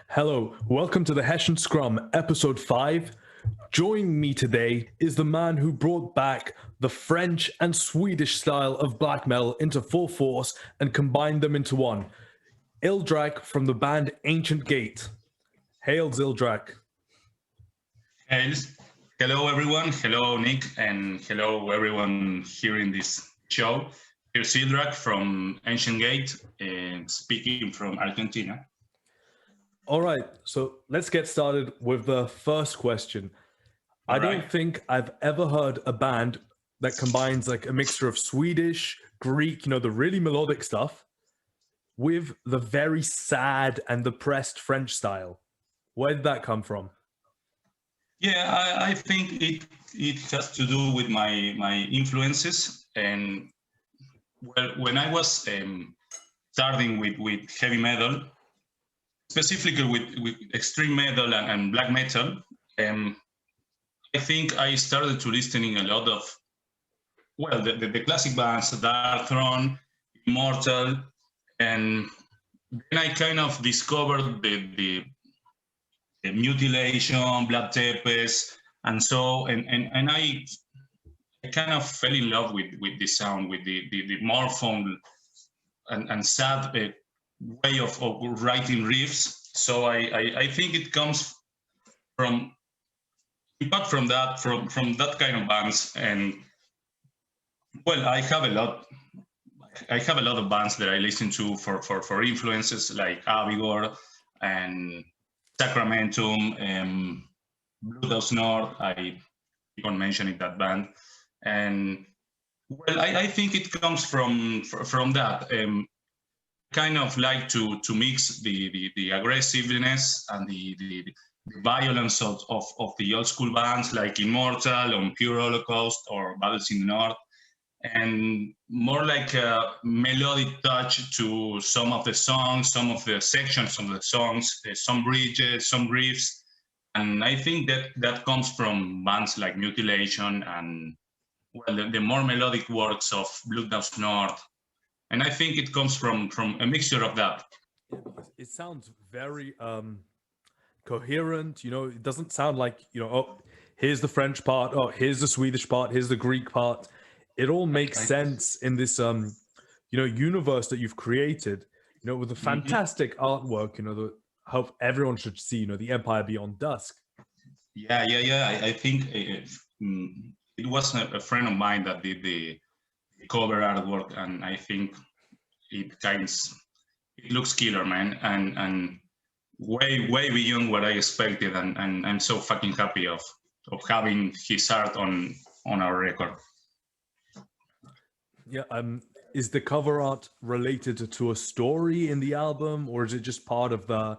Hello, welcome to the Hessian Scrum, episode 5. Joining me today is the man who brought back the French and Swedish style of black metal into full force and combined them into one. Ildrak from the band Ancient Gate. Hail Ildrak. Hails. Hello, everyone. Hello, Nick, and hello, everyone hearing this show. Here's Hildrak from Ancient Gate, speaking from Argentina. All right, so let's get started with the first question. I don't think I've ever heard a band that combines like a mixture of Swedish, Greek, the really melodic stuff, with the very sad and depressed French style. Where did that come from? Yeah, I think it has to do with my influences. And well, when I was starting with heavy metal, specifically with extreme metal and black metal, I think I started to listening a lot of, well, the classic bands, Dark Throne, Immortal, and then I kind of discovered the Mutilation, Black Tepes, and so, and I kind of fell in love with the sound, with the more fun and sad way of writing riffs. So I think it comes from, but from that kind of bands. And well, I have a lot of bands that I listen to for influences, like Avigor and Sacramentum, Blue Dose North. I keep on mentioning that band. And well, I think it comes from that. Kind of like to mix the aggressiveness and the violence of the old school bands like Immortal, on Pure Holocaust, or Battles in the North, and more like a melodic touch to some of the songs, some of the sections of the songs, some bridges, some riffs. And I think that comes from bands like Mutilation and, well, the more melodic works of Blue Dose North. And I think it comes from a mixture of that. It sounds very coherent. It doesn't sound like, oh, here's the French part, oh, here's the Swedish part, here's the Greek part. It all makes sense in this, universe that you've created, with the fantastic artwork, that I hope everyone should see, the Empire Beyond Dusk. Yeah. I think it was a friend of mine that did the cover artwork, and I think it looks killer, man, and way beyond what I expected, and I'm so fucking happy of having his art on our record. Yeah, is the cover art related to a story in the album, or is it just part of the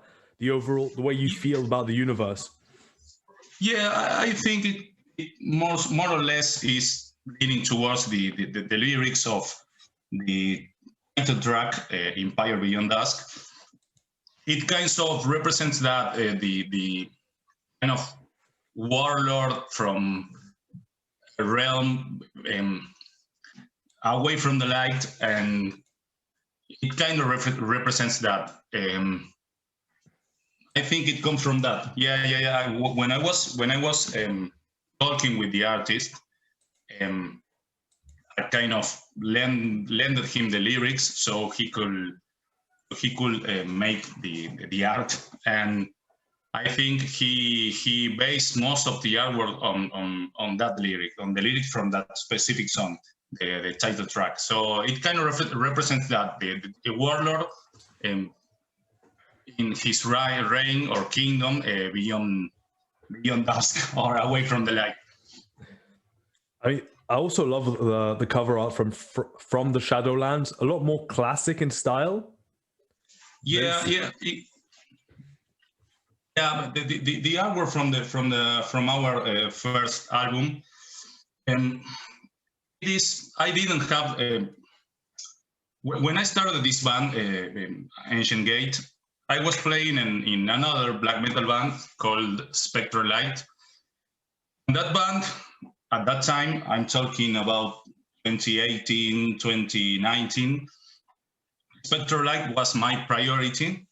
overall, the way you feel about the universe? Yeah, I think it more or less is leaning towards the lyrics of the title track, Empire Beyond Dusk. It kind of represents that the kind of warlord from a realm away from the light, and it kind of represents that. I think it comes from that. Yeah. When I was talking with the artist, I kind of lended him the lyrics so he could make the art, and I think he based most of the artwork on that lyric, on the lyric from that specific song, the title track. So it kind of represents that the warlord in his reign or kingdom beyond dusk or away from the light. I also love the cover art from the Shadowlands. A lot more classic in style. Yeah. The artwork from our first album, it is. I didn't have when I started this band, Ancient Gate. I was playing in another black metal band called Spectral Light. That band, at that time, I'm talking about 2018, 2019, Spectral Light was my priority.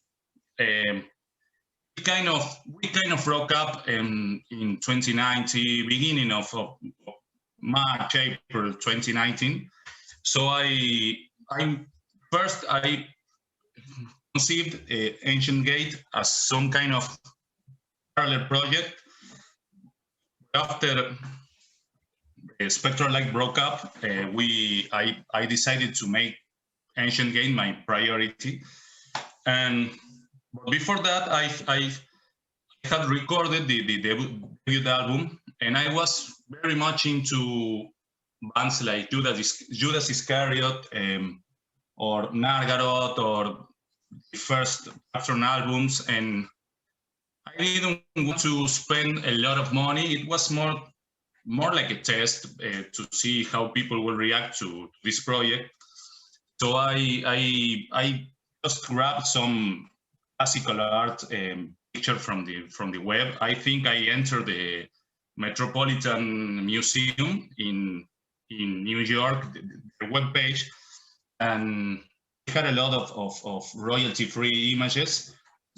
we kind of broke up in 2019, beginning of March, April 2019. So I first I conceived Ancient Gate as some kind of parallel project. After Spectral Light broke up, I decided to make Ancient Gate my priority. And before that, I had recorded the debut album, and I was very much into bands like Judas Iscariot or Nargaroth or the first Patron albums, and I didn't want to spend a lot of money. It was more like a test to see how people will react to this project. So I just grabbed some classical art picture from the web. I think I entered the Metropolitan Museum in New York, the web page, and it had a lot of royalty-free images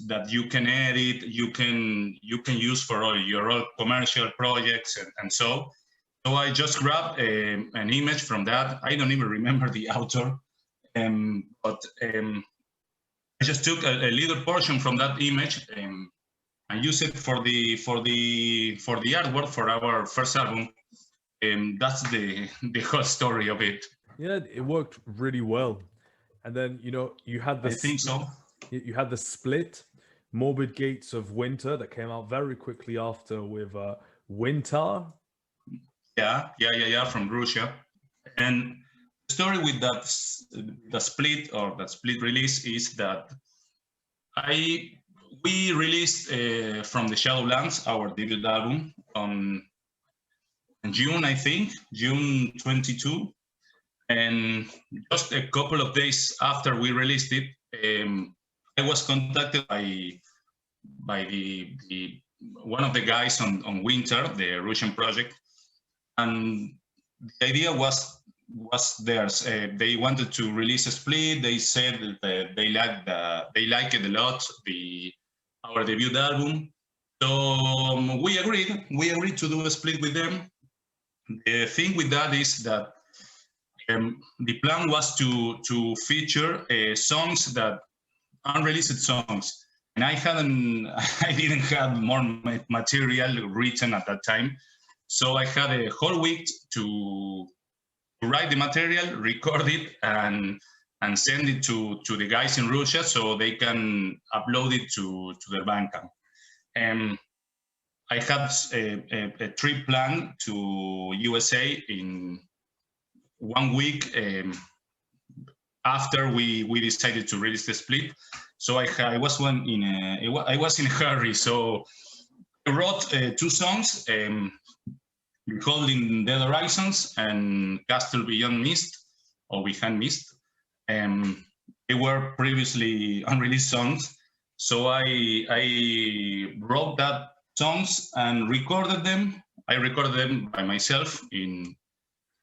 that you can edit, you can use for all your commercial projects and so. So I just grabbed an image from that. I don't even remember the author, but I just took a little portion from that image and used it for the artwork for our first album. That's the whole story of it. Yeah, it worked really well. And then you had I think so. You had the split, Morbid Gates of Winter, that came out very quickly after with Winter. Yeah, from Russia. And the story with that split release is that we released From the Shadowlands, our debut album, on June, I think, June 22. And just a couple of days after we released it, I was contacted by the one of the guys on Winter, the Russian project, and the idea was theirs. They wanted to release a split. They said that they liked it a lot, our debut album. So we agreed. We agreed to do a split with them. The thing with that is that the plan was to feature songs that unreleased songs, and I didn't have more material written at that time, so I had a whole week to write the material, record it, and send it to the guys in Russia so they can upload it to their Bandcamp. And I had a trip planned to USA in 1 week after we decided to release the split. So I was in a hurry. So I wrote 2 songs, Beholding Dead Horizons and Castle Beyond Mist, or Behind Mist. They were previously unreleased songs. So I wrote that songs and recorded them. I recorded them by myself in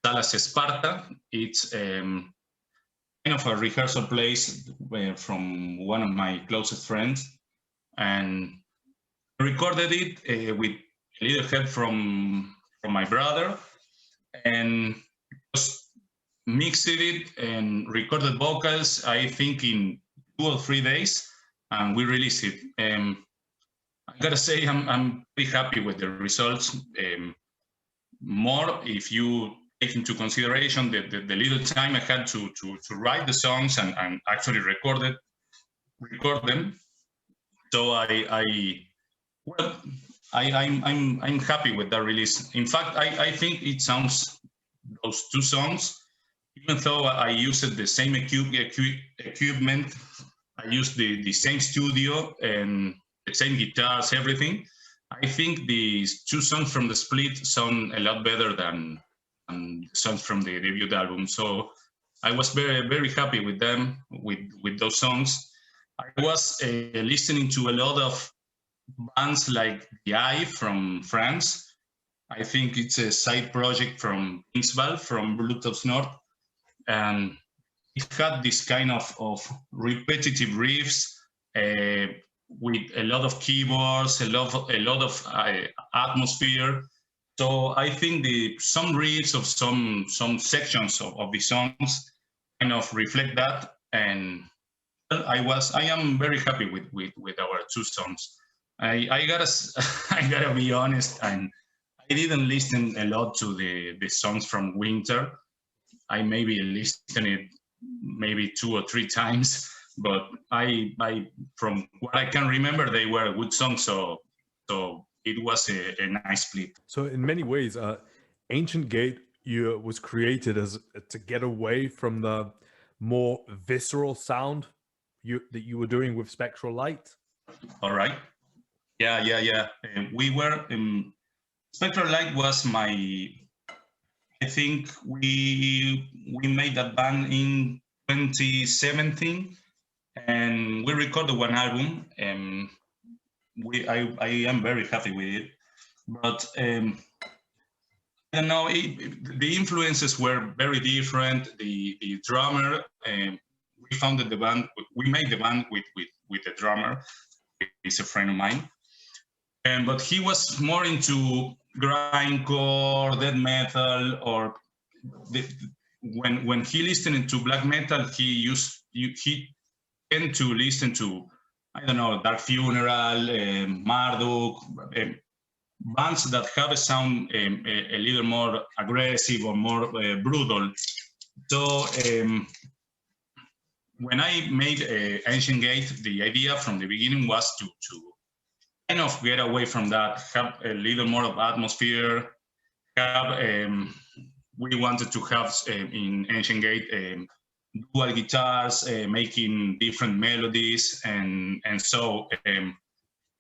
Dallas, Sparta. It's kind of a rehearsal place from one of my closest friends, and I recorded it with a little help from my brother, and just mixed it and recorded vocals, I think in 2 or 3 days, and we released it. I gotta say I'm pretty happy with the results. More if you take into consideration the little time I had to write the songs and actually record them. So I'm happy with that release. In fact, I think it sounds, those 2 songs, even though I used the same equipment, I used the same studio and the same guitars, everything. I think these 2 songs from the split sound a lot better than songs from the debut album. So I was very, very happy with them, with those songs. I was listening to a lot of bands like The Eye from France. I think it's a side project from Inksval, from Bluetooth North. And it had this kind of repetitive riffs, with a lot of keyboards, a lot of atmosphere. So I think some riffs of some sections of the songs kind of reflect that, and well, I am very happy with our two songs. I gotta I gotta be honest, and I didn't listen a lot to the songs from Winter. I maybe listened it maybe 2 or 3 times, but I from what I can remember, they were good songs. So it was a nice split. So in many ways, Ancient Gate was created as to get away from the more visceral sound that you were doing with Spectral Light. All right. Yeah. We were Spectral Light was my. I think we made that band in 2017, and we recorded one album. And I am very happy with it, but I don't know. The influences were very different. The drummer, we founded the band. We made the band with the drummer. He's a friend of mine, but he was more into grindcore, death metal, or the, when he listened to black metal, he tend to listen to, I don't know, Dark Funeral, Marduk, bands that have a sound a little more aggressive or more brutal. So when I made Ancient Gate, the idea from the beginning was to kind of get away from that, have a little more of atmosphere, have we wanted to have in Ancient Gate dual guitars, making different melodies, and so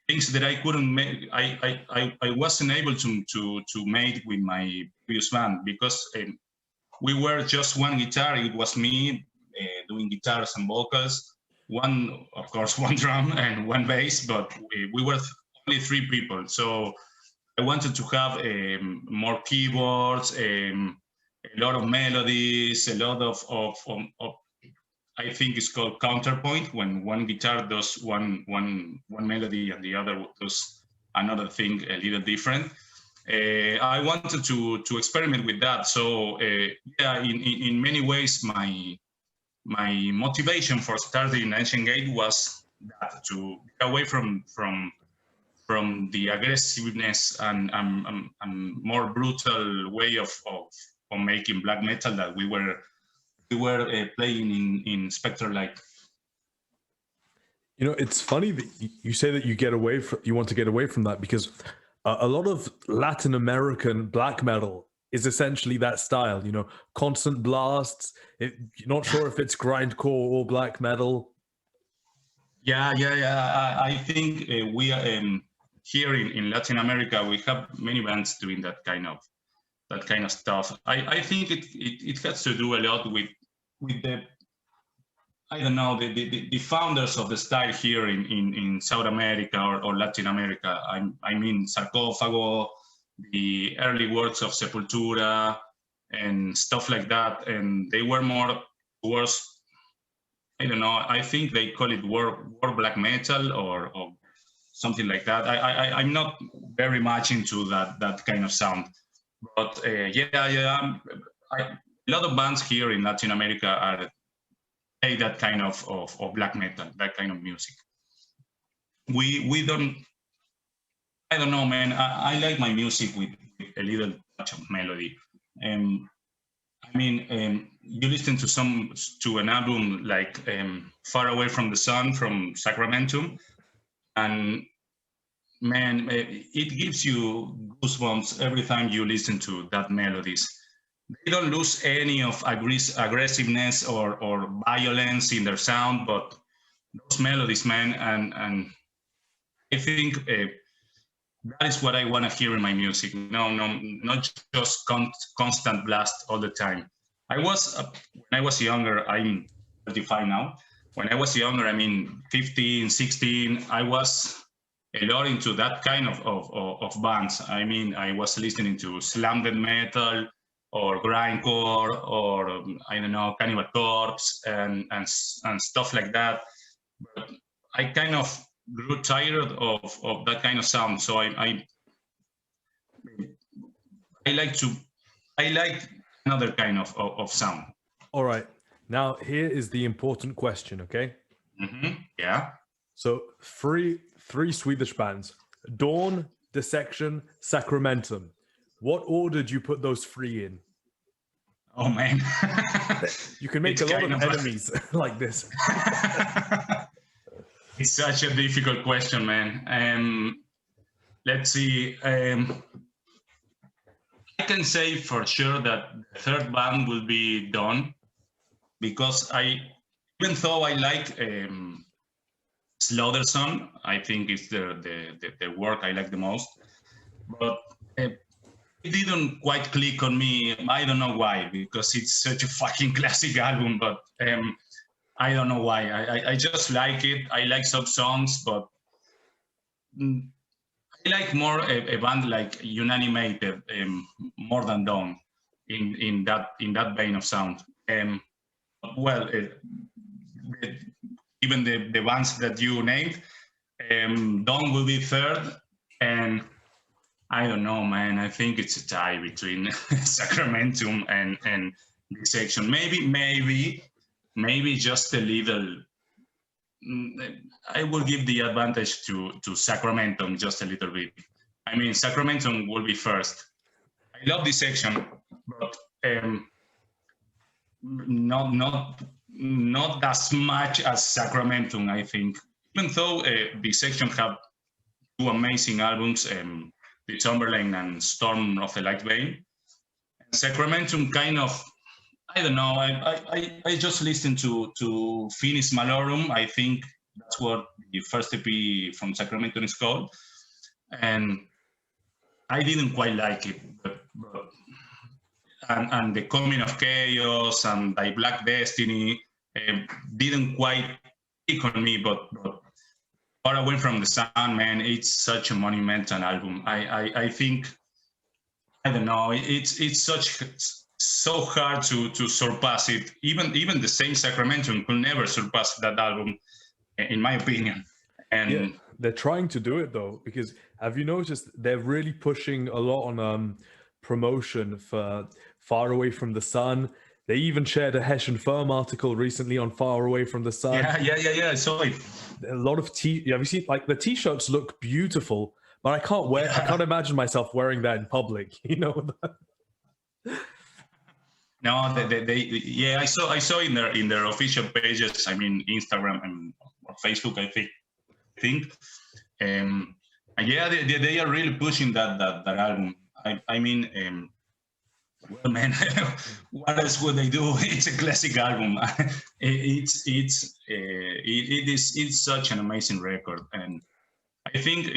things that I couldn't make. I wasn't able to make with my previous band because we were just one guitar. It was me doing guitars and vocals. One, of course, one drum and one bass, but we were only 3 people. So I wanted to have more keyboards, a lot of melodies, a lot of I think it's called counterpoint, when one guitar does one melody and the other does another thing a little different. I wanted to experiment with that. So yeah, in many ways, my motivation for starting Ancient Gate was that, to get away from the aggressiveness and more brutal way of making black metal that we were playing in Spectre Light. You know, it's funny that you say that you want to get away from that, because a lot of Latin American black metal is essentially that style. You know, constant blasts. You're not sure if it's grindcore or black metal. Yeah. I think we are here in Latin America. We have many bands doing that kind of stuff. I think it has to do a lot with the, I don't know, the founders of the style here in South America or Latin America. I mean Sarcófago, the early works of Sepultura and stuff like that. And they were more towards, I don't know, I think they call it war black metal or something like that. I'm not very much into that kind of sound. But a lot of bands here in Latin America are play that kind of black metal, that kind of music. We don't, I don't know, man. I like my music with a little touch of melody. I mean, you listen to an album like "Far Away from the Sun" from Sacramento, and man, it gives you goosebumps every time you listen to that melodies. They don't lose any of aggressiveness or violence in their sound, but those melodies, man, and I think that is what I want to hear in my music. No, not just constant blast all the time. When I was younger, I'm 35 now. When I was younger, I mean 15, 16, I was a lot into that kind of bands. I mean, I was listening to slam death metal or grindcore or I don't know, Cannibal Corpse and stuff like that. But I kind of grew tired of that kind of sound. So I like to I like another kind of sound. All right. Now here is the important question. Okay. Yeah. So three Swedish bands: Dawn, Dissection, Sacramentum. What order do you put those three in? Oh man. You can make It's a lot of kind of enemies like this. It's such a difficult question, man. Let's see. I can say for sure that the third band will be Dawn, because even though I like Slaughterson, I think it's the work I like the most, but it didn't quite click on me. I don't know why, because it's such a fucking classic album, but I don't know why. I just like it. I like some songs, but I like more a band like Unanimated more than Dawn in that vein of sound. Well, even the bands that you named, Dawn will be third, and I don't know, man. I think it's a tie between Sacramentum and Dissection. Maybe just a little. I will give the advantage to Sacramentum just a little bit. I mean, Sacramentum will be first. I love Dissection, but not as much as Sacramentum, I think. Even though Dissection have two amazing albums, The Tomberlane and Storm of the Light Vein, Sacramentum kind of, I don't know. I just listened to Finis Malorum. I think that's what the first EP from Sacramentum is called, and I didn't quite like it. And the Coming of Chaos and Thy Black Destiny didn't quite click on me. But Far Away from the Sun, man, it's such a monumental album. I think, I don't know. It's so hard to surpass it. Even the same Sacramentum could never surpass that album, in my opinion. And yeah, they're trying to do it though, because have you noticed they're really pushing a lot on promotion for Far Away from the Sun. They even shared a Hessian Firm article recently on Far Away from the Sun. Yeah. I saw it. A lot of have you seen, like, the t-shirts look beautiful, but I can't wear. I can't imagine myself wearing that in public. You know. No, I saw in their official pages. I mean, Instagram and or Facebook, I think. Yeah, they are really pushing that album. I mean, well, man, what else would they do? It's a classic album. It's such an amazing record, and I think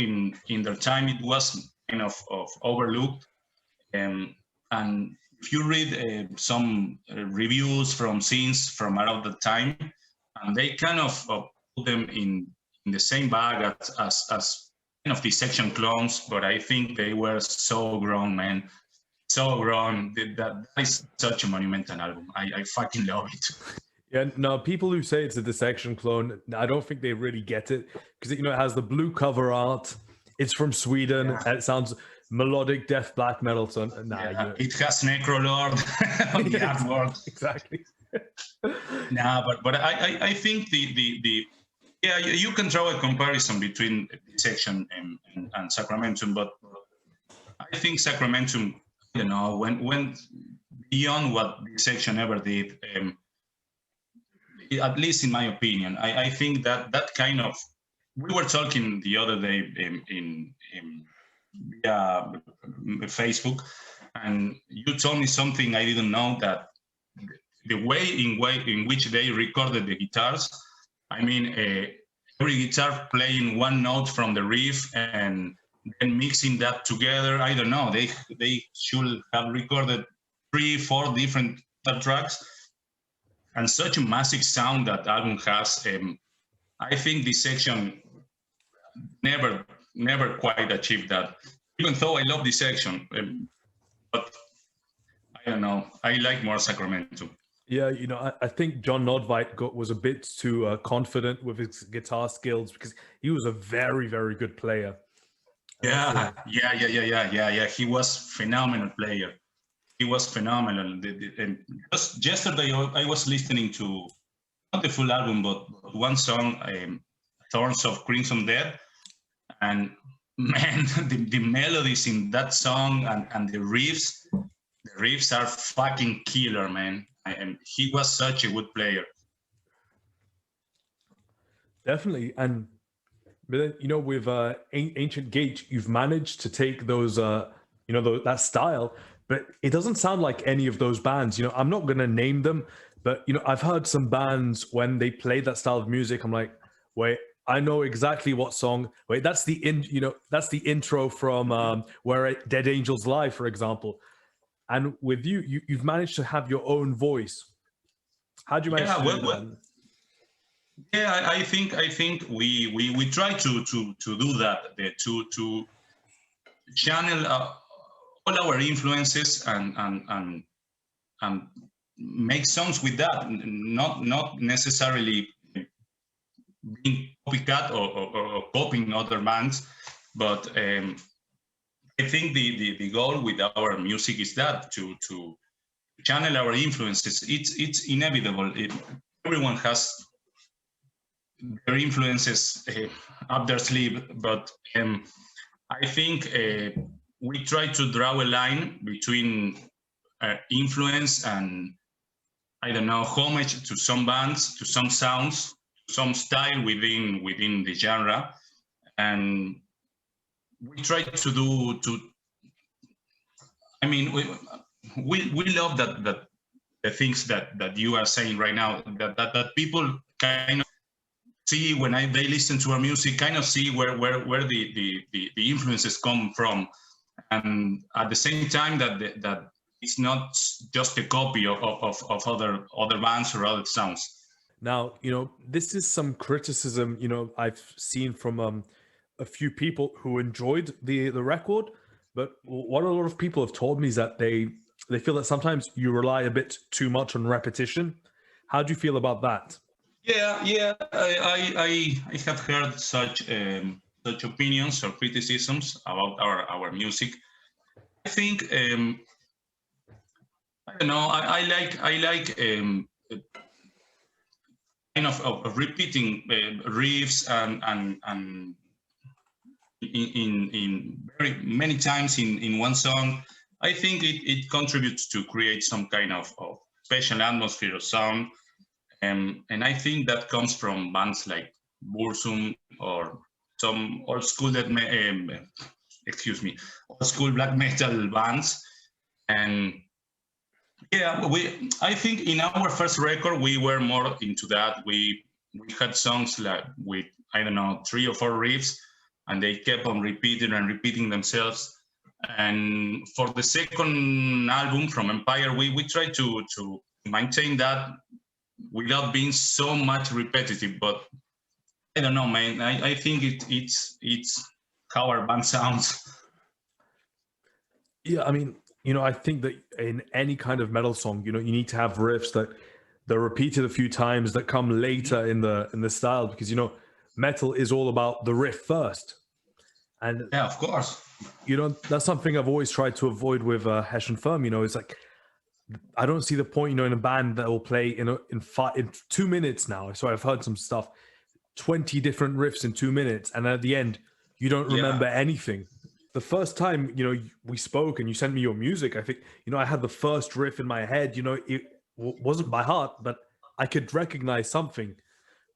in their time it was kind of overlooked. And if you read some reviews from scenes from around the time, and they kind of put them in the same bag as kind of Dissection clones, but I think they were so grown, man. So grown. That is such a monumental album. I fucking love it. Yeah, no, people who say it's a Dissection clone, I don't think they really get it, because it has the blue cover art. It's from Sweden, and it sounds melodic death black metal. So it has Necrolord on the artwork. Exactly. But I think the you can draw a comparison between Dissection and Sacramentum, but I think Sacramentum, went beyond what Dissection ever did. At least in my opinion, I think that kind of, we were talking the other day in via Facebook, and you told me something I didn't know, that the way in which they recorded the guitars, I mean, every guitar playing one note from the riff and then mixing that together. I don't know, they should have recorded 3-4 different tracks, and such a massive sound that album has. I think Dissection never quite achieved that, even though I love Dissection. But I don't know, I like more Sacramento. Yeah, I think John Nordveit was a bit too confident with his guitar skills because he was a very, very good player. Yeah, So yeah. He was phenomenal player. He was phenomenal. And just yesterday, I was listening to not the full album, but one song, "Thorns of Crimson Dead," and man, the melodies in that song and the riffs are fucking killer, man. And he was such a good player. definitely, and but then, with Ancient Gate, you've managed to take those, that style, but it doesn't sound like any of those bands. I'm not going to name them, but I've heard some bands when they play that style of music. I'm like, wait, I know exactly what song. Wait, that's the intro from Where Dead Angels Lie, for example. And with you've managed to have your own voice. How do you manage Yeah, to do well, that? yeah. I think we try to do that, to channel all our influences and make songs with that, not necessarily being copycat or copying other bands, but I think the goal with our music is that to channel our influences. It's inevitable. Everyone has their influences up their sleeve, but I think we try to draw a line between influence and, I don't know, homage to some bands, to some sounds, some style within the genre, and we try to do to. I mean, we love that the things that you are saying right now, that people kind of see when they listen to our music, kind of see where the influences come from, and at the same time that it's not just a copy of other bands or other sounds. Now, this is some criticism, I've seen from a few people who enjoyed the record, but what a lot of people have told me is that they feel that sometimes you rely a bit too much on repetition. How do you feel about that? Yeah. I have heard such opinions or criticisms about our music. I think I don't know. I like kind of repeating riffs and in very many times in one song. I think it contributes to create some kind of special atmosphere or sound. And I think that comes from bands like Bursum or some old school excuse me, old school black metal bands. And yeah, I think in our first record we were more into that. We had songs like with, I don't know, 3 or 4 riffs, and they kept on repeating and repeating themselves. And for the second album from Empire, we tried to maintain that without being so much repetitive. But I don't know, man. I think it's how our band sounds. Yeah, I mean, I think that in any kind of metal song, you need to have riffs that they're repeated a few times that come later in the style because metal is all about the riff first. And Yeah, of course. that's something I've always tried to avoid with Hessian Firm. It's like I don't see the point, in a band that will play in 2 minutes now. So I've heard some stuff, 20 different riffs in 2 minutes, and at the end, you don't remember Yeah, anything. The first time, we spoke and you sent me your music, I think, I had the first riff in my head. It wasn't by heart, but I could recognize something.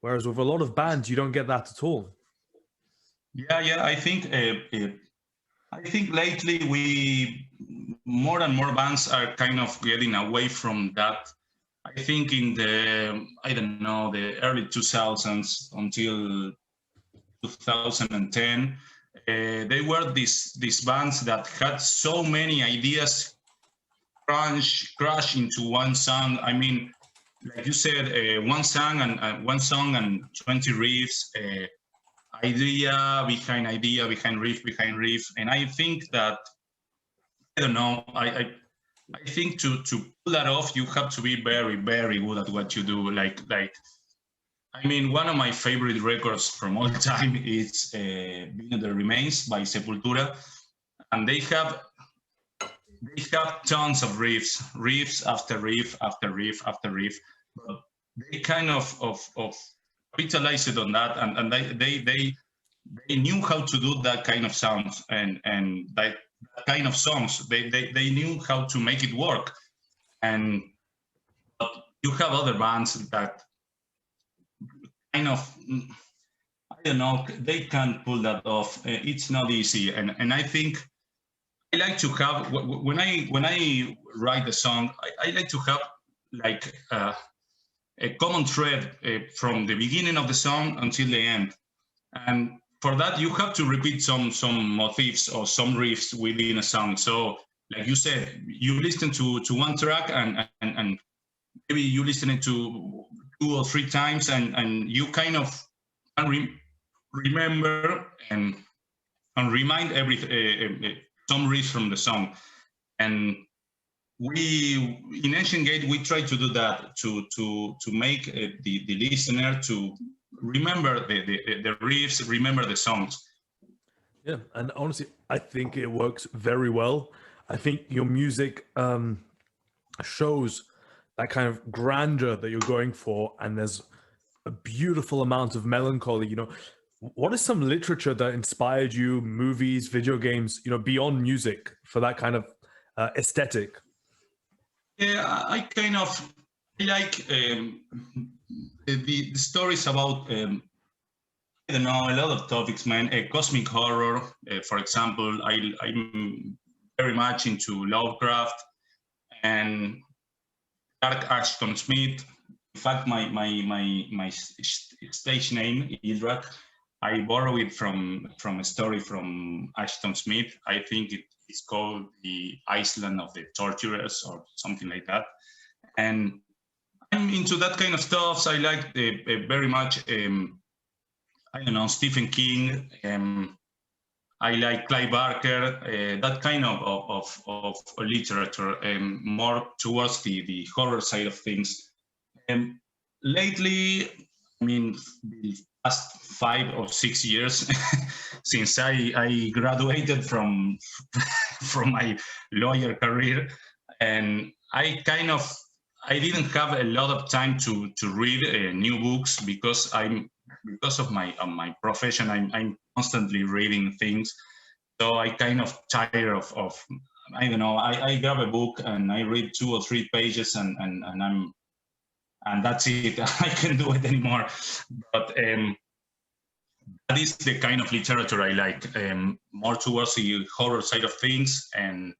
Whereas with a lot of bands, you don't get that at all. yeah. I think lately we more and more bands are kind of getting away from that. I think in the, I don't know, the early 2000s until 2010, they were these bands that had so many ideas crash into one song. I mean, like you said, one song and 20 riffs, idea behind riff, and I think that, I don't know, I think to pull that off, you have to be very, very good at what you do. I mean, one of my favorite records from all time is Viña del Remains by Sepultura, and they have tons of riffs after riff after riff after riff, but they kind of capitalized on that, and they knew how to do that kind of sounds and that kind of songs. They knew how to make it work, and but you have other bands that kind of, I don't know, they can't pull that off. It's not easy, and I think I like to have when I write the song, I like to have like a common thread from the beginning of the song until the end, and for that you have to repeat some motifs or some riffs within a song. So, like you said, you listen to one track and maybe you listen it to 2 or 3 times, and you kind of can remember and remind some riffs from the song. And we in Ancient Gate we try to do that to make the listener to remember the riffs, remember the songs. Yeah, and honestly, I think it works very well. I think your music shows that kind of grandeur that you're going for, and there's a beautiful amount of melancholy. What is some literature that inspired you, movies, video games, beyond music, for that kind of aesthetic? Yeah, I kind of like the stories about I don't know, a lot of topics, man. Cosmic horror, for example. I'm very much into Lovecraft and Dark Ashton Smith. In fact, my stage name Idrak, I borrow it from a story from Ashton Smith. I think it's called The Island of the Torturers or something like that. And I'm into that kind of stuff. So I like very much. I don't know, Stephen King. I like Clive Barker. That kind of literature, more towards the horror side of things. Lately, I mean, the past 5 or 6 years since I graduated from from my lawyer career, and I didn't have a lot of time to read new books because of my profession. I'm constantly reading things, so I kind of tired of I don't know. I grab a book and I read 2 or 3 pages and that's it. I can't do it anymore. But that is the kind of literature I like, more towards the horror side of things. And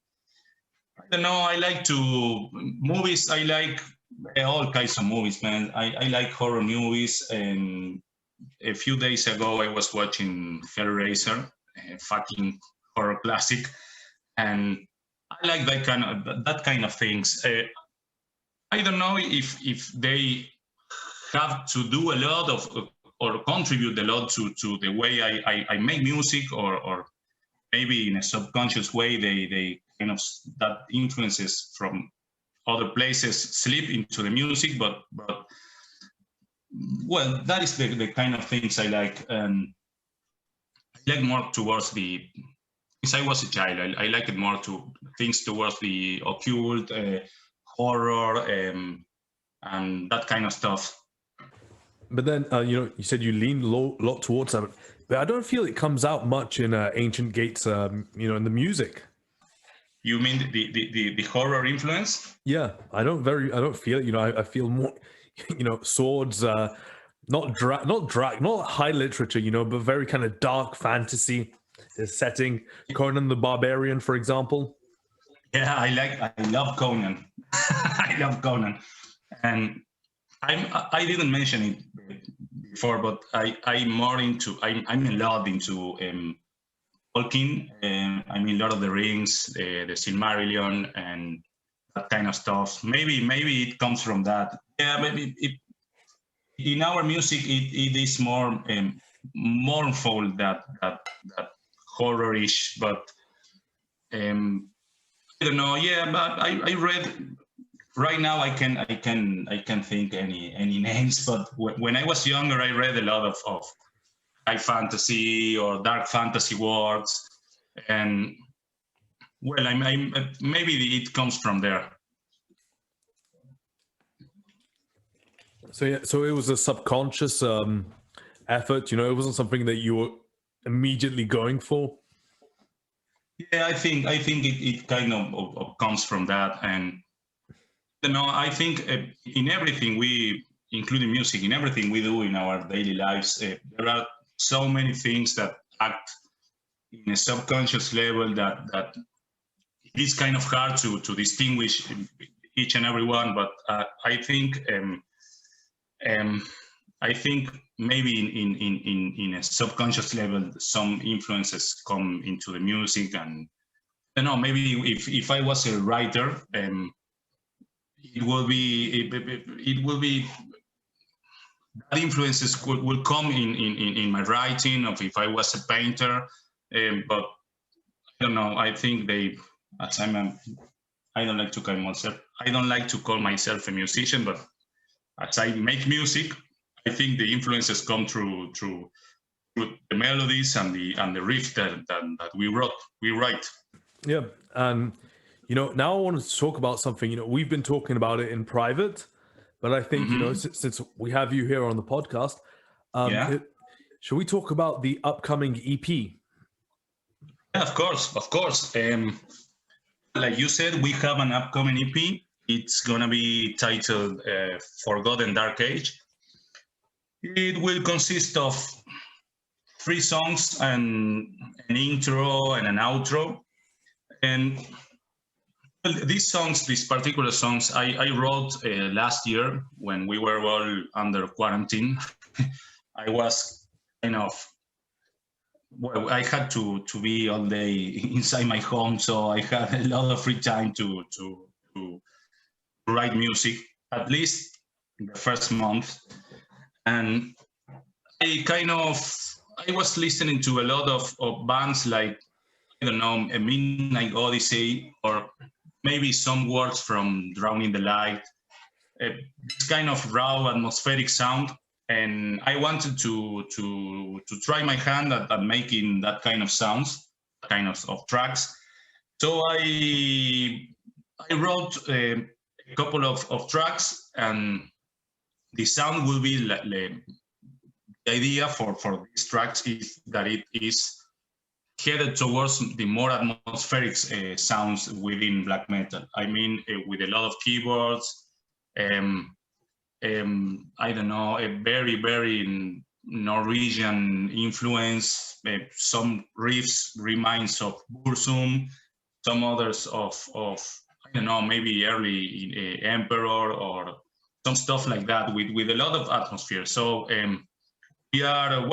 I don't know, I like to movies. I like all kinds of movies, man. I like horror movies. And a few days ago, I was watching Hellraiser, a fucking horror classic, and I like that kind of things. I don't know if they have to do a lot of or contribute a lot to the way I make music, or maybe in a subconscious way they kind of that influences from other places slip into the music, but well, that is the kind of things I like. I like more towards since I was a child, I like it more to things towards the occult, horror, and that kind of stuff. But then, you said you lean a lot towards that, but I don't feel it comes out much in Ancient Gates, in the music. You mean the horror influence? Yeah, I don't feel it. I feel more, swords, not high literature, but very kind of dark fantasy setting. Conan the Barbarian, for example. Yeah, I love Conan. I love Conan, and I didn't mention it before, but I'm more into I'm in love into Tolkien. I mean, Lord of the Rings, the Silmarillion, and that kind of stuff. Maybe it comes from that. Yeah, maybe in our music it is more mournful that horror-ish, but I don't know. Yeah, but I read right now. I can think any names. But when I was younger, I read a lot of high fantasy or dark fantasy works, and well, I'm maybe it comes from there. So yeah, so it was a subconscious effort. You know, it wasn't something that you were immediately going for. Yeah, I think it kind of comes from that, and I think in everything including music, in everything we do in our daily lives, there are so many things that act in a subconscious level that it is kind of hard to distinguish each and every one. But um, I think maybe in a subconscious level, some influences come into the music, and I don't know. Maybe if I was a writer, it will be that influences will come in my writing. Of if I was a painter, but I don't know. I think as I don't like to call myself. I don't like to call myself a musician, but as I make music, I think the influences come through the melodies and the riff that we write. Yeah, and now I wanted to talk about something. We've been talking about it in private, but I think since we have you here on the podcast, Yeah. should we talk about the upcoming EP? Yeah, of course. Like you said, we have an upcoming EP. It's gonna be titled "Forgotten Dark Age." It will consist of 3 songs and an intro and an outro. And these particular songs, I wrote last year when we were all under quarantine. I was kind of I had to be all day inside my home, so I had a lot of free time to write music. At least the first month, and I was listening to a lot of bands like I don't know a Midnight Odyssey or maybe some words from Drowning the Light. This kind of raw atmospheric sound, and I wanted to try my hand at making that kind of sounds, kind of tracks. So I wrote a couple of tracks, and the sound will be the idea for these tracks is that it is headed towards the more atmospheric sounds within black metal. I mean, with a lot of keyboards. Um, I don't know, a very, very Norwegian influence. Some riffs reminds of Burzum, some others of I don't know, maybe early Emperor or some stuff like that with a lot of atmosphere. So we have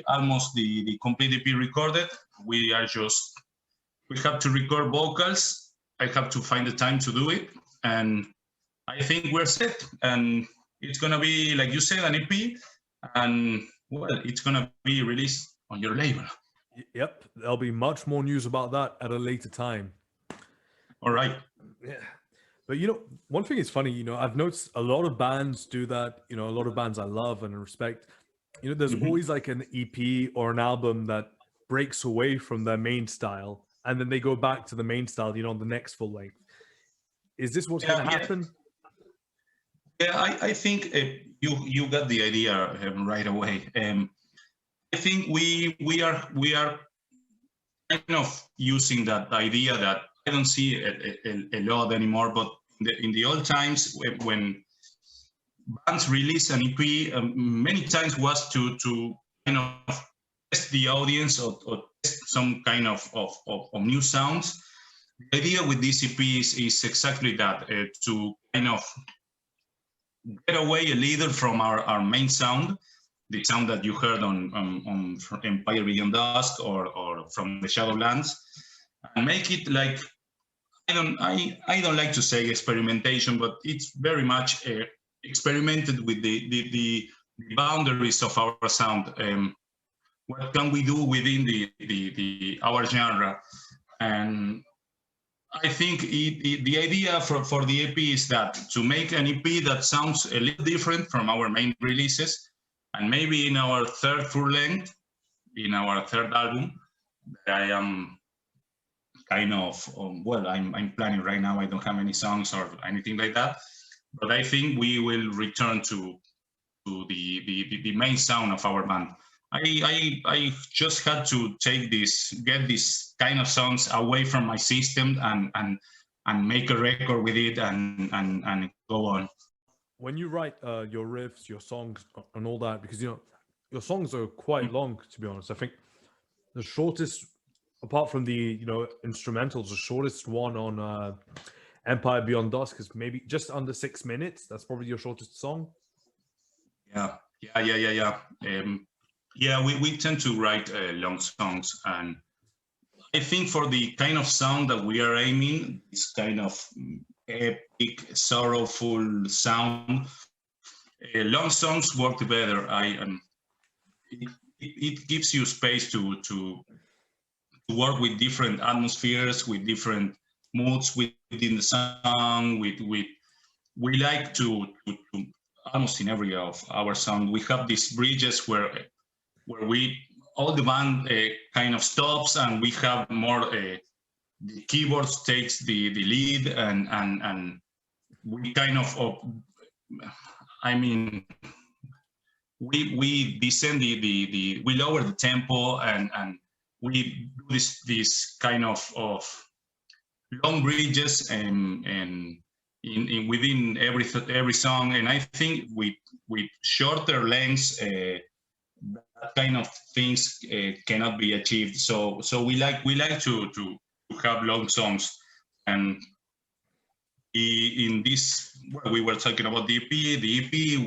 almost the complete EP recorded. We have to record vocals. I have to find the time to do it, and I think we're set. And it's gonna be, like you said, an EP, and it's gonna be released on your label. Yep, there'll be much more news about that at a later time. All right. Yeah. But one thing is funny, I've noticed a lot of bands do that, a lot of bands I love and respect. There's always like an EP or an album that breaks away from their main style, and then they go back to the main style, on the next full length. Is this what's going to happen? Yeah, I think you got the idea right away. I think we are kind of using that idea that I don't see a lot anymore, but in the old times when bands release an EP, many times was to kind of test the audience or test some kind of new sounds. The idea with this EP is exactly that, to kind of get away a little from our main sound, the sound that you heard on Empire Beyond Dusk or from the Shadowlands, and make it like I don't like to say experimentation, but it's very much experimented with the boundaries of our sound. What can we do within our genre? And I think the idea for the EP is that to make an EP that sounds a little different from our main releases, and maybe in our third full length, in our third album, that I am kind of well, I'm planning right now. I don't have any songs or anything like that, but I think we will return to the main sound of our band. I just had to get these kind of songs away from my system and make a record with it and go on. When you write your riffs, your songs, and all that, because your songs are quite long, to be honest. I think the shortest, apart from the instrumentals, the shortest one on Empire Beyond Dusk is maybe just under 6 minutes. That's probably your shortest song. Yeah. We tend to write long songs, and I think for the kind of sound that we are aiming, this kind of epic, sorrowful sound, long songs work better. It gives you space to work with different atmospheres, with different moods within the song. We like to almost in every of our song we have these bridges where all the band kind of stops and we have more the keyboards takes the lead and we kind of I mean we descend the we lower the tempo and we do this kind of long bridges and in within every song, and I think with shorter lengths that kind of things cannot be achieved. So we like to have long songs, and in this we were talking about the EP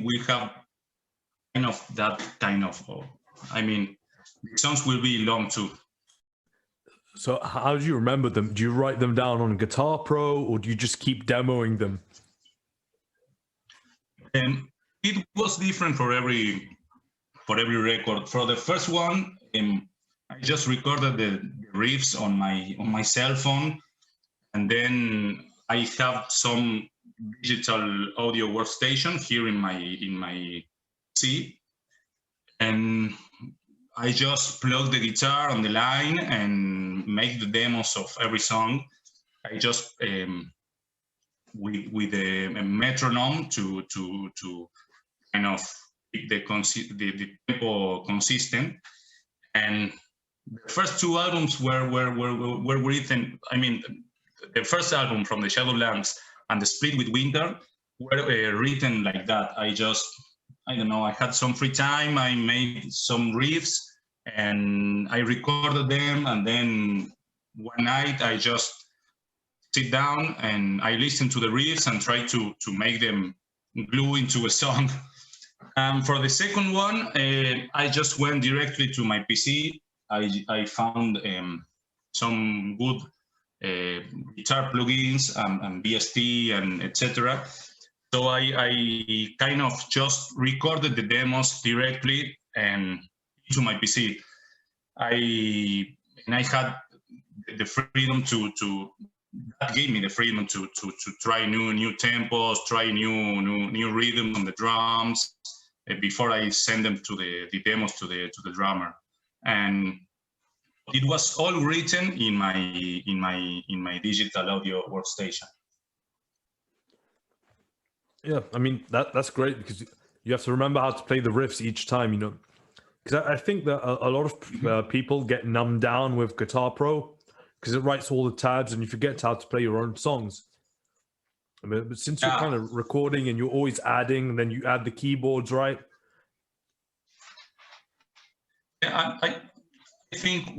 we have kind of that kind of I mean the songs will be long too. So how do you remember them? Do you write them down on Guitar Pro, or do you just keep demoing them? It was different for every record. For the first one, I just recorded the riffs on my cell phone, and then I have some digital audio workstation here in my PC, and I just plug the guitar on the line and make the demos of every song. I just with a metronome to kind of keep the tempo consistent. And the first two albums were written. I mean, the first album from the Shadowlands and the Split with Winter were written like that. I don't know, I had some free time, I made some riffs and I recorded them, and then one night I just sit down and I listen to the riffs and try to make them glue into a song. For the second one, I just went directly to my PC. I found some good guitar plugins and VST and etc. So I kind of just recorded the demos directly and to my PC. I had the freedom that gave me the freedom to try new tempos, try new rhythm on the drums before I send them to the demos to the drummer. And it was all written in my digital audio workstation. Yeah, I mean that's great because you have to remember how to play the riffs each time, Because I think that a lot of people get numbed down with Guitar Pro because it writes all the tabs and you forget how to play your own songs. I mean, but since you're kind of recording and you're always adding, and then you add the keyboards, right? Yeah, I think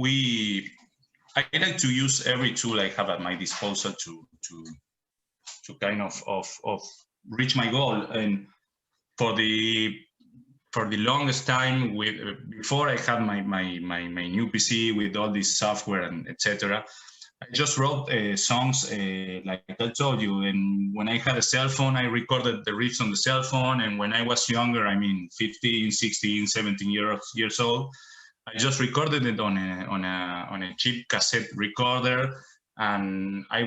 I like to use every tool I have at my disposal to kind of reach my goal. And for the longest time, before I had my new PC with all this software and etc., I just wrote songs like I told you. And when I had a cell phone, I recorded the riffs on the cell phone. And when I was younger, I mean 15, 16, 17 years old, I just recorded it on a cheap cassette recorder. and uh, I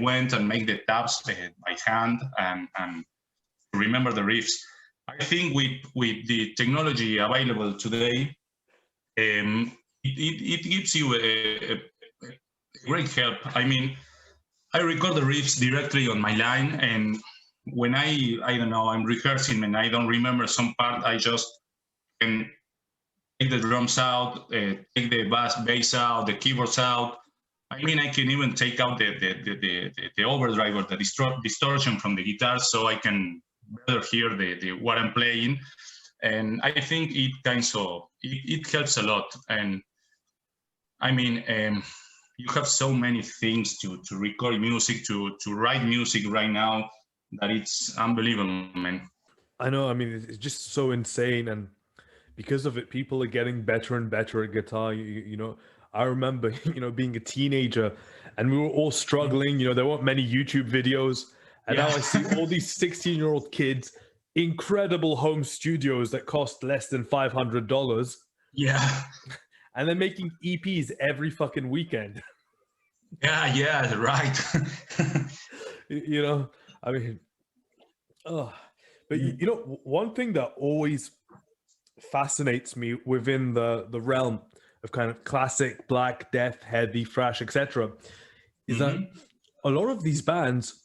went and make the tabs by hand and remember the riffs. I think with the technology available today, it gives you a great help. I mean, I record the riffs directly on my line, and when I don't know, I'm rehearsing and I don't remember some part, I just can take the drums out, take the bass out, the keyboards out. I mean, I can even take out the overdrive or the distortion from the guitar, so I can better hear the what I'm playing. And I think it helps a lot. And I mean, you have so many things to record music, to write music right now, that it's unbelievable, man. I know. I mean, it's just so insane, and because of it, people are getting better and better at guitar. You know, I remember, being a teenager, and we were all struggling. You know, there weren't many YouTube videos, and Yeah. now I see all these 16-year-old kids, incredible home studios that cost less than $500, Yeah. and they're making EPs every fucking weekend. Yeah, right. You know, I mean, oh, but one thing that always fascinates me within the realm of kind of classic black death, heavy thrash, etc., is that a lot of these bands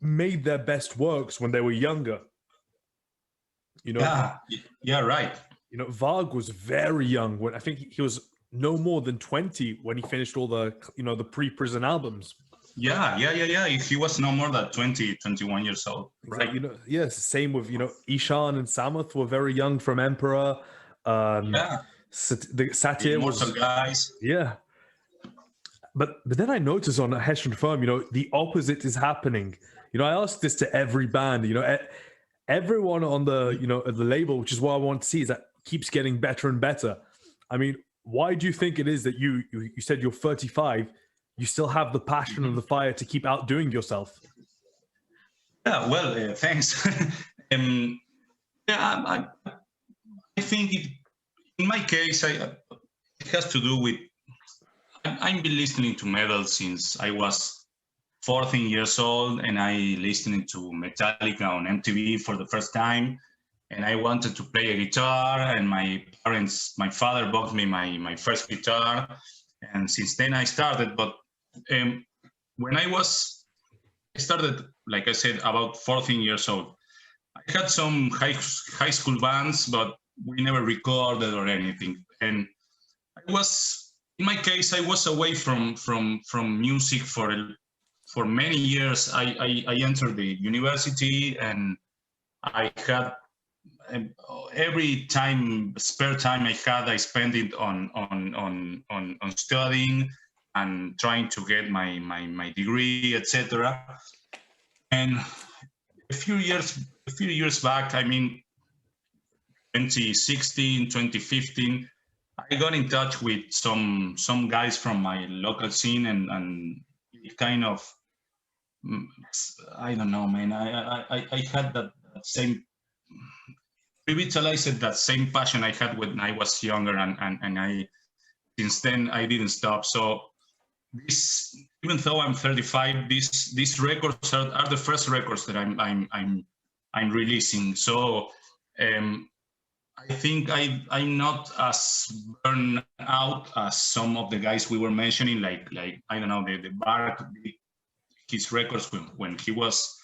made their best works when they were younger. Yeah, right. Varg was very young when I think he was no more than 20 when he finished all the the pre-prison albums. Yeah. He was no more than 20, 21 years old. Right. Exactly. Yes, same with Ishan and Samuth were very young from Emperor. Yeah. The Satyr was guys. Yeah. But then I noticed on Hessian Firm, the opposite is happening. I asked this to every band, everyone on the, the label, which is what I want to see, is that keeps getting better and better. I mean, why do you think it is that you said you're 35, you still have the passion and the fire to keep outdoing yourself? Yeah, well, thanks. I think in my case, it has to do with, I've been listening to metal since I was 14 years old, and I listening to Metallica on MTV for the first time, and I wanted to play a guitar, and my father bought me my first guitar, and since then I started. But when I started, like I said, about 14 years old. I had some high school bands, but we never recorded or anything. And in my case, I was away from music for many years. I entered the university, and I had every spare time I had, I spent it on studying and trying to get my degree, etc. And a few years back, I mean, 2016, 2015, I got in touch with some guys from my local scene, and it kind of, I don't know, man. I had that same, revitalized that same passion I had when I was younger, and I, since then, I didn't stop. So this, even though I'm 35, these records are the first records that I'm releasing. So I think I'm not as burned out as some of the guys we were mentioning, like I don't know, the Bark, his records when he was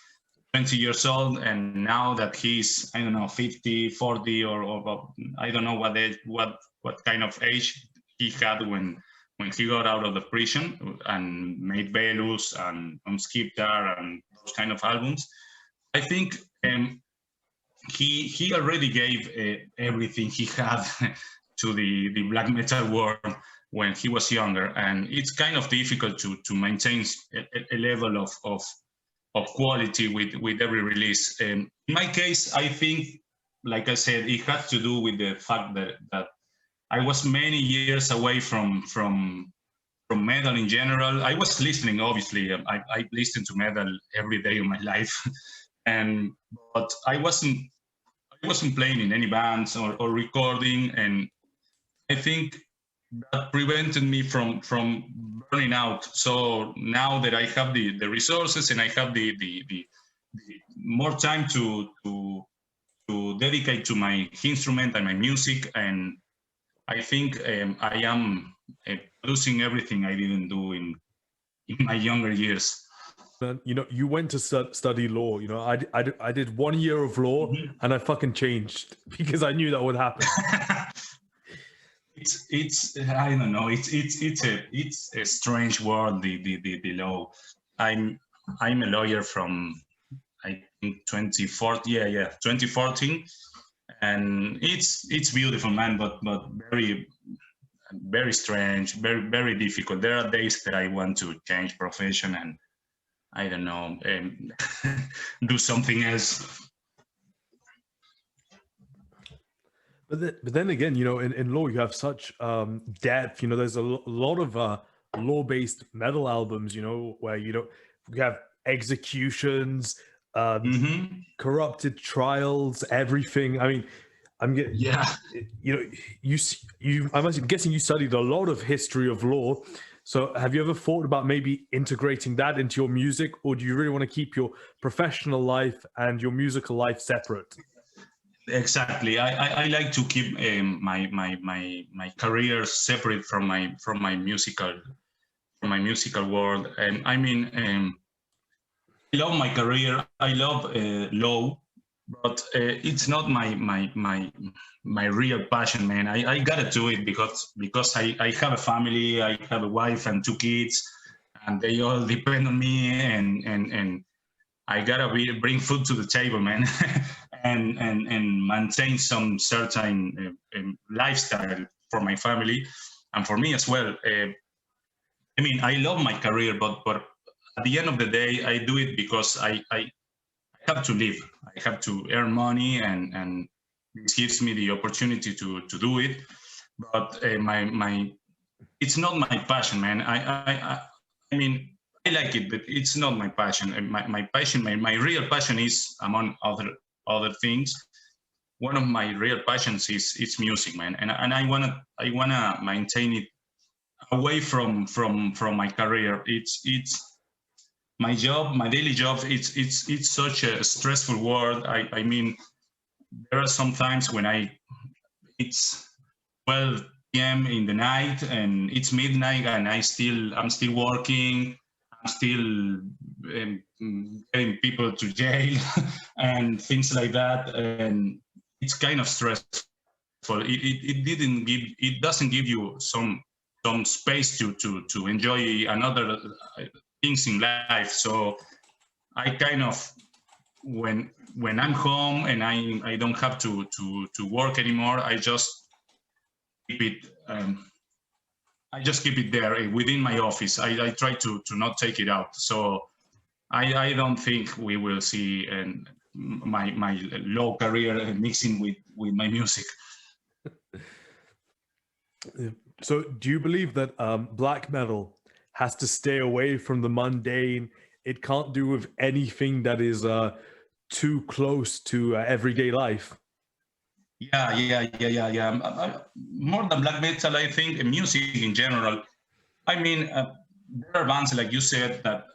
20 years old, and now that he's, I don't know, 50, 40, or I don't know what kind of age he had when he got out of the prison and made Velus and Skiptar and those kind of albums. I think he already gave everything he had to the black metal world when he was younger, and it's kind of difficult to maintain a level of quality with every release. In my case, I think, like I said, it had to do with the fact that I was many years away from metal in general. I was listening, obviously. I listened to metal every day of my life, but I wasn't playing in any bands or recording. And I think that prevented me from burning out. So now that I have the resources and I have the more time to dedicate to my instrument and my music, and I think I am producing everything I didn't do in my younger years. You know, you went to study law. You know, I did 1 year of law, and I fucking changed because I knew that would happen. It's I don't know. It's a strange world. The law. I'm a lawyer from I think 2014, and it's beautiful, man, but very strange, very difficult. There are days that I want to change profession and I don't know, do something else. But then again, you know, in law you have such depth. You know, there's a lot of law-based metal albums. You know, where you have executions, corrupted trials, everything. I mean, you know, I'm guessing you studied a lot of history of law. So have you ever thought about maybe integrating that into your music, or do you really want to keep your professional life and your musical life separate? Exactly. I like to keep my career separate from my musical world. And I mean, I love my career. I love law, but it's not my real passion, man. I gotta do it because I have a family. I have a wife and 2 kids, and they all depend on me. And I gotta bring food to the table, man, and maintain some certain lifestyle for my family and for me as well. I mean, I love my career, but at the end of the day, I do it because I have to live. I have to earn money, and this gives me the opportunity to do it. But my it's not my passion, man. I mean, I like it, but it's not my passion. My passion, my real passion is, among other things, one of my real passions is it's music, man. And I wanna maintain it away from my career. It's my job, my daily job. It's such a stressful world. I mean, there are some times when it's 12 p.m. in the night and it's midnight and I'm still working. I'm still getting people to jail and things like that, and it's kind of stressful. It doesn't give you some space to enjoy another things in life. So I kind of, when I'm home and I don't have to work anymore, I just keep it. I just keep it there within my office. I try to not take it out. So I don't think we will see my law career mixing with my music. So do you believe that black metal has to stay away from the mundane? It can't do with anything that is too close to everyday life? Yeah. More than black metal, I think music in general. I mean, there are bands, like you said, that,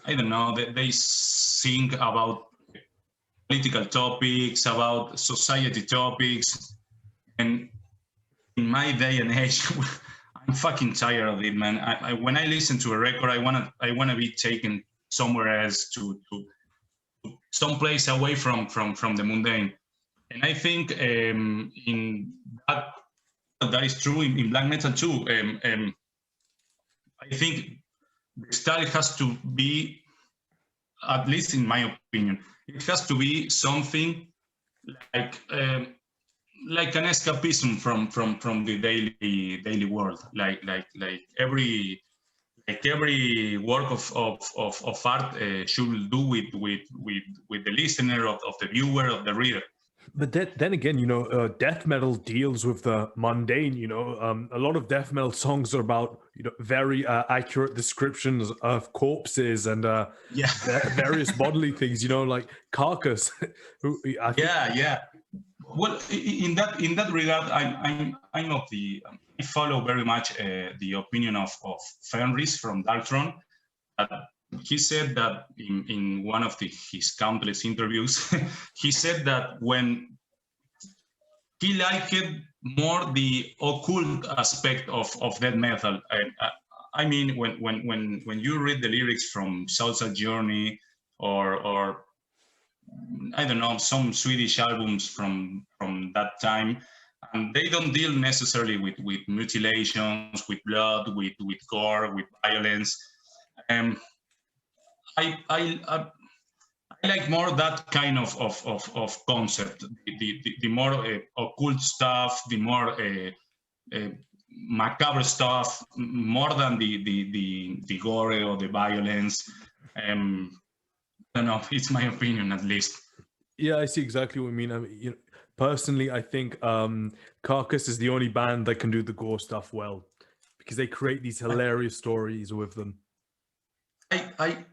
I don't know, they sing about political topics, about society topics. And in my day and age, I'm fucking tired of it, man. When I listen to a record, I wanna be taken somewhere else, to someplace away from the mundane. And I think in that is true in black metal too. I think the style has to be, at least in my opinion, it has to be something like an escapism from the daily world. Like every work of art should do with the listener, of the viewer, of the reader. But then again, you know, death metal deals with the mundane. You know, a lot of death metal songs are about, you know, very accurate descriptions of corpses and various bodily things. You know, like Carcass. Yeah. Well, in that regard, I'm of the follow very much the opinion of Fenris from Darkthrone. He said that in one of his countless interviews, he said that when he liked more the occult aspect of death metal. I mean, when you read the lyrics from Southside Journey or I don't know, some Swedish albums from that time, and they don't deal necessarily with mutilations, with blood, with gore, with violence. I like more that kind of concept, the more occult stuff, the more macabre stuff, more than the gore or the violence. I don't know. It's my opinion, at least. Yeah, I see exactly what you mean. I mean, personally, I think Carcass is the only band that can do the gore stuff well, because they create these hilarious stories with them. I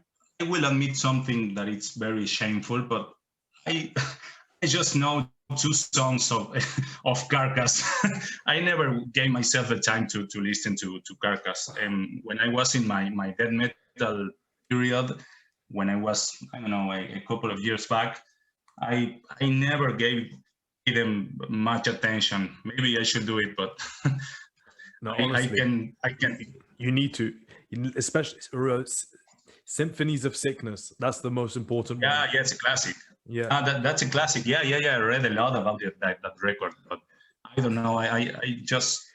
will admit something that it's very shameful, but I just know 2 songs of Carcass. I never gave myself the time to listen to Carcass. And when I was in my death metal period, when I was, I don't know, a couple of years back, I never gave them much attention. Maybe I should do it, but no, honestly, I can. You need to, especially Symphonies of Sickness. That's the most important one. Yeah, it's a classic. Yeah, that's a classic. Yeah. I read a lot about that record, but I don't know. I just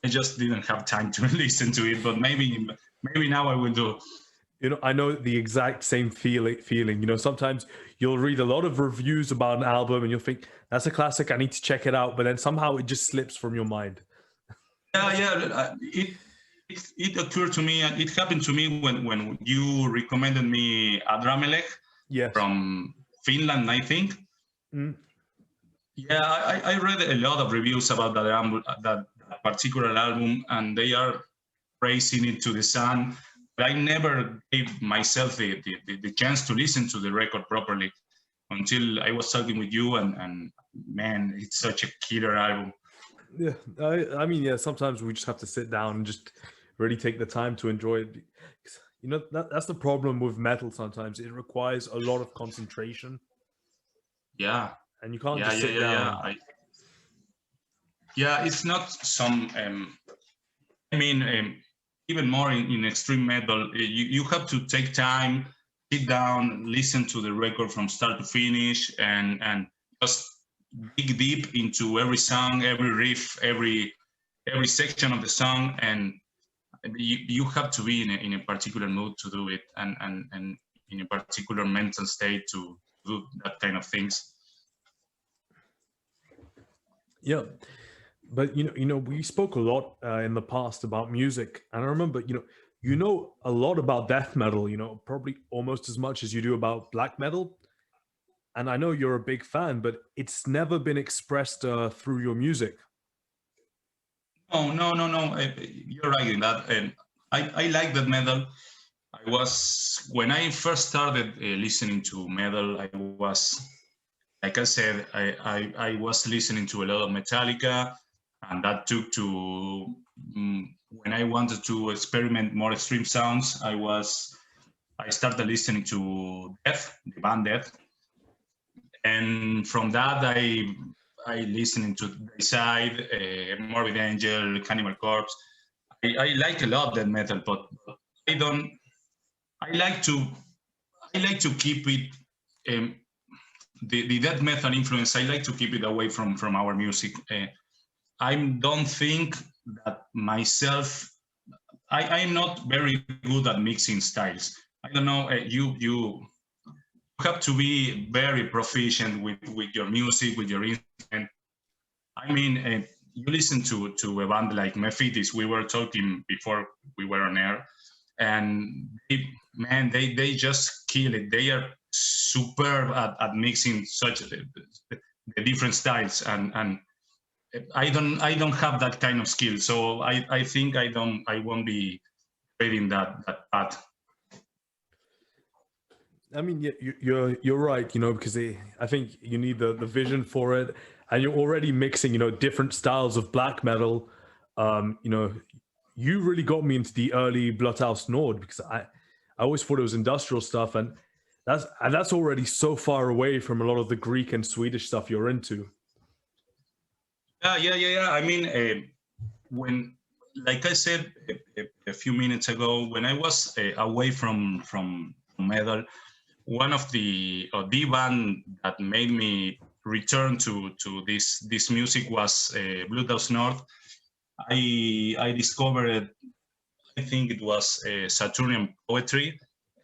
didn't have time to listen to it. But maybe now I will do. I know the exact same feeling. Sometimes you'll read a lot of reviews about an album and you'll think, that's a classic, I need to check it out. But then somehow it just slips from your mind. Yeah. It occurred to me, and it happened to me when you recommended me Adramelech from Finland, I think. Mm. Yeah, I read a lot of reviews about that particular album, and they are praising it to the sun. But I never gave myself the chance to listen to the record properly until I was talking with you, and man, it's such a killer album. Yeah, I mean, yeah, sometimes we just have to sit down and just really take the time to enjoy it. That's the problem with metal sometimes. It requires a lot of concentration. Yeah. And you can't just sit down. Yeah, it's not some... I mean, even more in extreme metal, you have to take time, sit down, listen to the record from start to finish, and just dig deep into every song, every riff, every section of the song, and you have to be in a particular mood to do it, and in a particular mental state to do that kind of things. Yeah. But we spoke a lot in the past about music, and I remember you know a lot about death metal, probably almost as much as you do about black metal. And I know you're a big fan, but it's never been expressed through your music. Oh, no. You're right in that. I like that metal. When I first started listening to metal, I was, like I said, I was listening to a lot of Metallica, and that took to when I wanted to experiment more extreme sounds, I started listening to Death, the band Death, and from that I listened to Side, Morbid Angel, Cannibal Corpse. I like a lot that metal, but I don't. I like to keep it. The death metal influence. I like to keep it away from our music. I don't think that myself. I'm not very good at mixing styles. I don't know. You have to be very proficient with your music, with your instrument. I mean, you listen to a band like Mephitis. We were talking before we were on air, and they just kill it. They are superb at mixing such the different styles, and I don't have that kind of skill. So I think I won't be reading that path. I mean, yeah, you're right, because I think you need the vision for it, and you're already mixing, different styles of black metal You know, you really got me into the early Bloodhouse Nord because I always thought it was industrial stuff, and that's already so far away from a lot of the Greek and Swedish stuff you're into. Yeah. I mean, when, like I said a few minutes ago, when I was away from metal, one of the band that made me return to this music was Bloodhouse North. I discovered, I think it was Saturnian Poetry.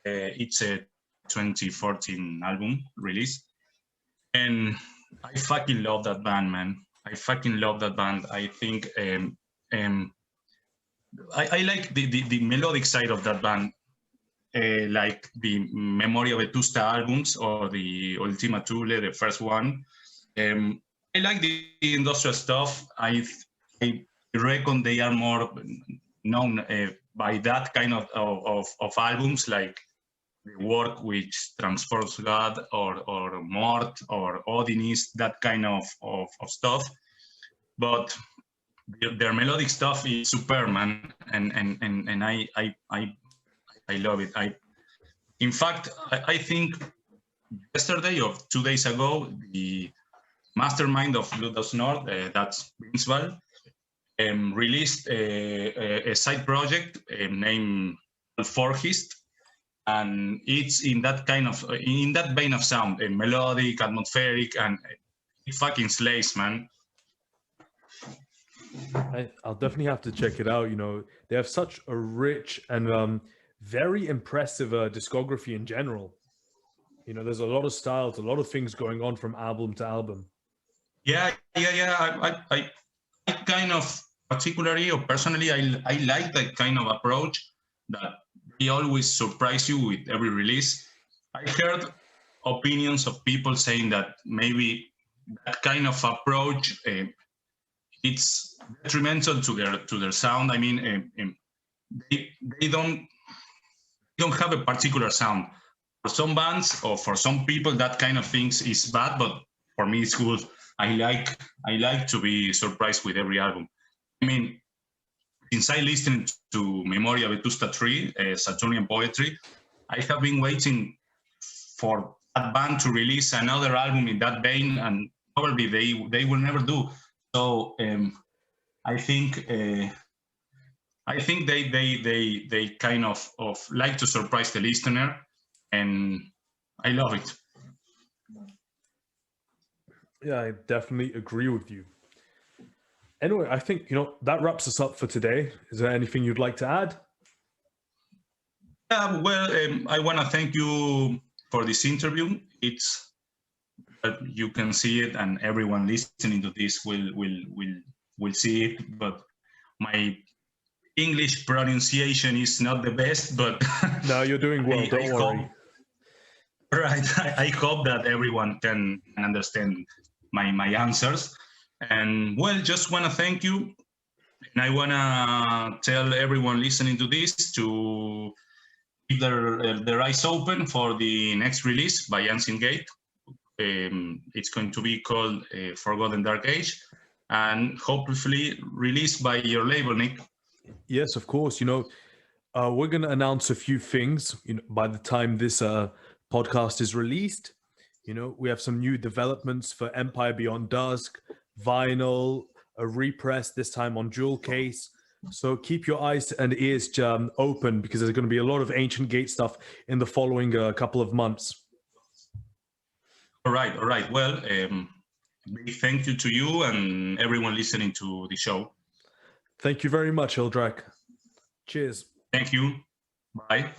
It's a 2014 album release, and I fucking love that band, man. I fucking love that band. I think um, I like the melodic side of that band, like the Memoria Vetusta albums or the Ultima Thule, the first one. I like the industrial stuff. I reckon they are more known by that kind of albums, like the work which transforms God or Mort or Odinist, that kind of stuff. But their melodic stuff is superb, man, and I love it. In fact, I think yesterday or 2 days ago, the mastermind of Bloodhouse North, that's Vince, released a side project named Forgist, and it's in that vein of sound, melodic, atmospheric, and it fucking slays, man. I'll definitely have to check it out. You know, they have such a rich and very impressive discography in general. You know, there's a lot of styles, a lot of things going on from album to album. Yeah. I kind of particularly or personally, I like that kind of approach that they always surprise you with every release. I heard opinions of people saying that maybe that kind of approach it's detrimental to their sound. I mean, they don't have a particular sound. For some bands or for some people, that kind of things is bad, but for me, it's good. I like to be surprised with every album. I mean, since I listened to Memoria Vetusta 3, Saturnian Poetry, I have been waiting for that band to release another album in that vein, and probably they will never do. So I think they kind of like to surprise the listener, and I love it. Yeah, I definitely agree with you. Anyway, I think, you know, that wraps us up for today. Is there anything you'd like to add? Well, I want to thank you for this interview. It's you can see it, and everyone listening to this will see it. But my English pronunciation is not the best, but No, you're doing well. Don't worry. Right. I hope that everyone can understand my answers. And well, just want to thank you. And I want to tell everyone listening to this to keep their eyes open for the next release by Ancient Gate. It's going to be called Forgotten Dark Age, and hopefully released by your label, Nick. Yes, of course. You know, we're going to announce a few things, you know, by the time this podcast is released. You know, we have some new developments for Empire Beyond Dusk, vinyl, a repress, this time on jewel case. So keep your eyes and ears open, because there's going to be a lot of Ancient Gate stuff in the following couple of months. All right. Well, big thank you to you and everyone listening to the show. Thank you very much, Hildrak. Cheers. Thank you. Bye.